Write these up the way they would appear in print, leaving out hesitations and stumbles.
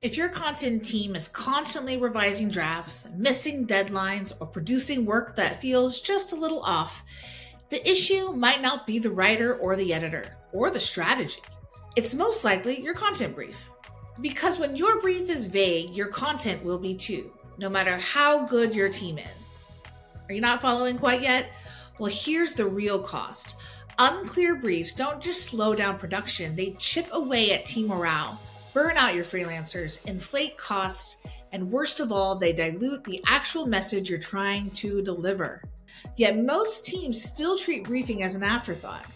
If your content team is constantly revising drafts, missing deadlines, or producing work that feels just a little off, the issue might not be the writer or the editor or the strategy. It's most likely your content brief. Because when your brief is vague, your content will be too, no matter how good your team is. Are you not following quite yet? Well, here's the real cost. Unclear briefs don't just slow down production, they chip away at team morale, burn out your freelancers, inflate costs, and worst of all, they dilute the actual message you're trying to deliver. Yet most teams still treat briefing as an afterthought.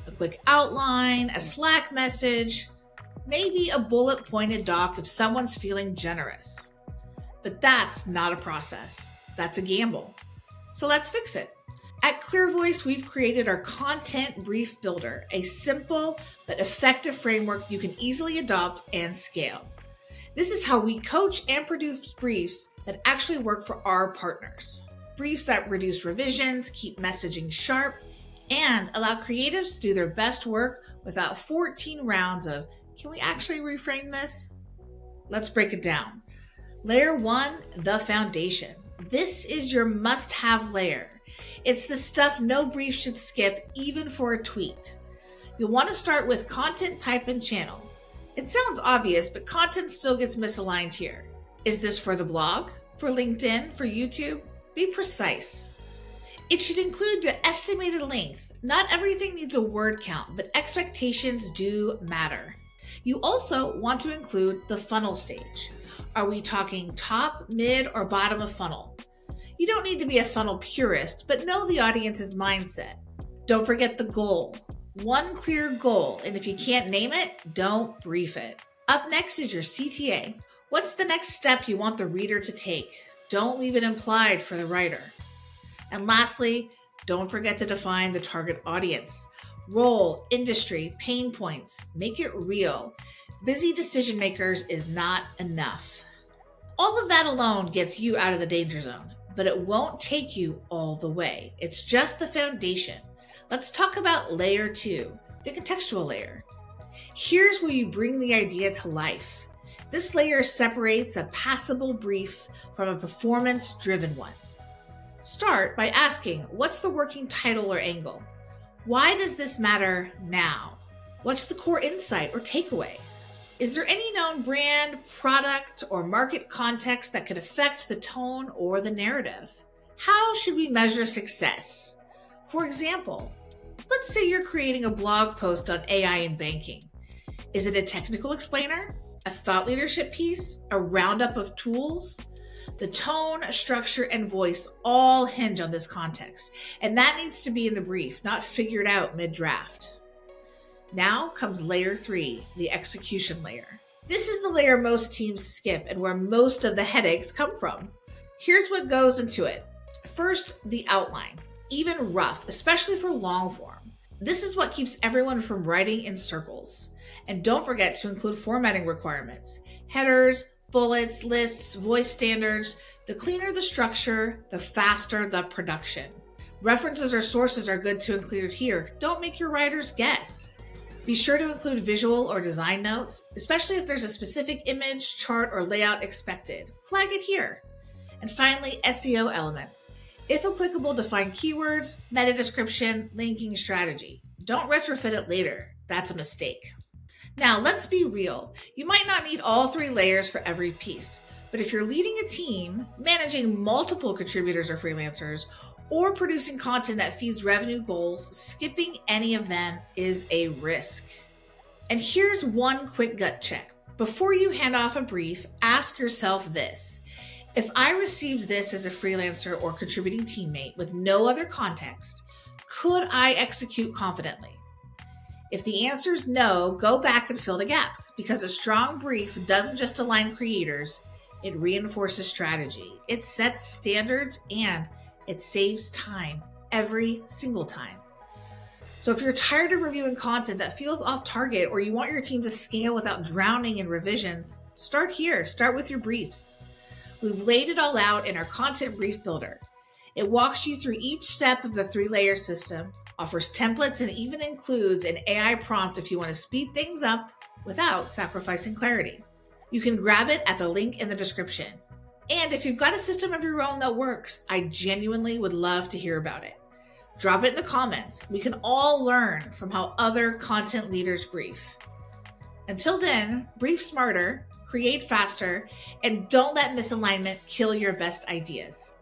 A quick outline, a Slack message, maybe a bullet-pointed doc if someone's feeling generous. But that's not a process. That's a gamble. So let's fix it. At ClearVoice, we've created our Content Brief Builder, a simple but effective framework you can easily adopt and scale. This is how we coach and produce briefs that actually work for our partners. Briefs that reduce revisions, keep messaging sharp, and allow creatives to do their best work without 14 rounds of, can we actually reframe this? Let's break it down. Layer 1, the foundation. This is your must-have layer. It's the stuff no brief should skip, even for a tweet. You'll want to start with content type and channel. It sounds obvious, but content still gets misaligned here. Is this for the blog? For LinkedIn? For YouTube? Be precise. It should include the estimated length. Not everything needs a word count, but expectations do matter. You also want to include the funnel stage. Are we talking top, mid, or bottom of funnel? You don't need to be a funnel purist, but know the audience's mindset. Don't forget the goal. One clear goal, and if you can't name it, don't brief it. Up next is your CTA. What's the next step you want the reader to take? Don't leave it implied for the writer. And lastly, don't forget to define the target audience. Role, industry, pain points. Make it real. Busy decision makers is not enough. All of that alone gets you out of the danger zone, but it won't take you all the way. It's just the foundation. Let's talk about layer 2, the contextual layer. Here's where you bring the idea to life. This layer separates a passable brief from a performance-driven one. Start by asking, what's the working title or angle? Why does this matter now? What's the core insight or takeaway? Is there any known brand, product, or market context that could affect the tone or the narrative? How should we measure success? For example, let's say you're creating a blog post on AI in banking. Is it a technical explainer? A thought leadership piece? A roundup of tools? The tone, structure, and voice all hinge on this context, and that needs to be in the brief, not figured out mid-draft. Now comes layer 3, the execution layer. This is the layer most teams skip and where most of the headaches come from. Here's what goes into it. First, the outline, even rough, especially for long form. This is what keeps everyone from writing in circles. And don't forget to include formatting requirements. Headers, bullets, lists, voice standards. The cleaner the structure, the faster the production. References or sources are good to include here. Don't make your writers guess. Be sure to include visual or design notes, especially if there's a specific image, chart, or layout expected. Flag it here. And finally, SEO elements. If applicable, define keywords, meta description, linking strategy. Don't retrofit it later. That's a mistake. Now, let's be real. You might not need all 3 layers for every piece, but if you're leading a team, managing multiple contributors or freelancers, or producing content that feeds revenue goals, skipping any of them is a risk. And here's one quick gut check. Before you hand off a brief, ask yourself this. If I received this as a freelancer or contributing teammate with no other context, could I execute confidently? If the answer is no, go back and fill the gaps, because a strong brief doesn't just align creators, it reinforces strategy. It sets standards and it saves time every single time. So if you're tired of reviewing content that feels off target, or you want your team to scale without drowning in revisions, start here. Start with your briefs. We've laid it all out in our Content Brief Builder. It walks you through each step of the 3-layer system, offers templates, and even includes an AI prompt if you want to speed things up without sacrificing clarity. You can grab it at the link in the description. And if you've got a system of your own that works, I genuinely would love to hear about it. Drop it in the comments. We can all learn from how other content leaders brief. Until then, brief smarter, create faster, and don't let misalignment kill your best ideas.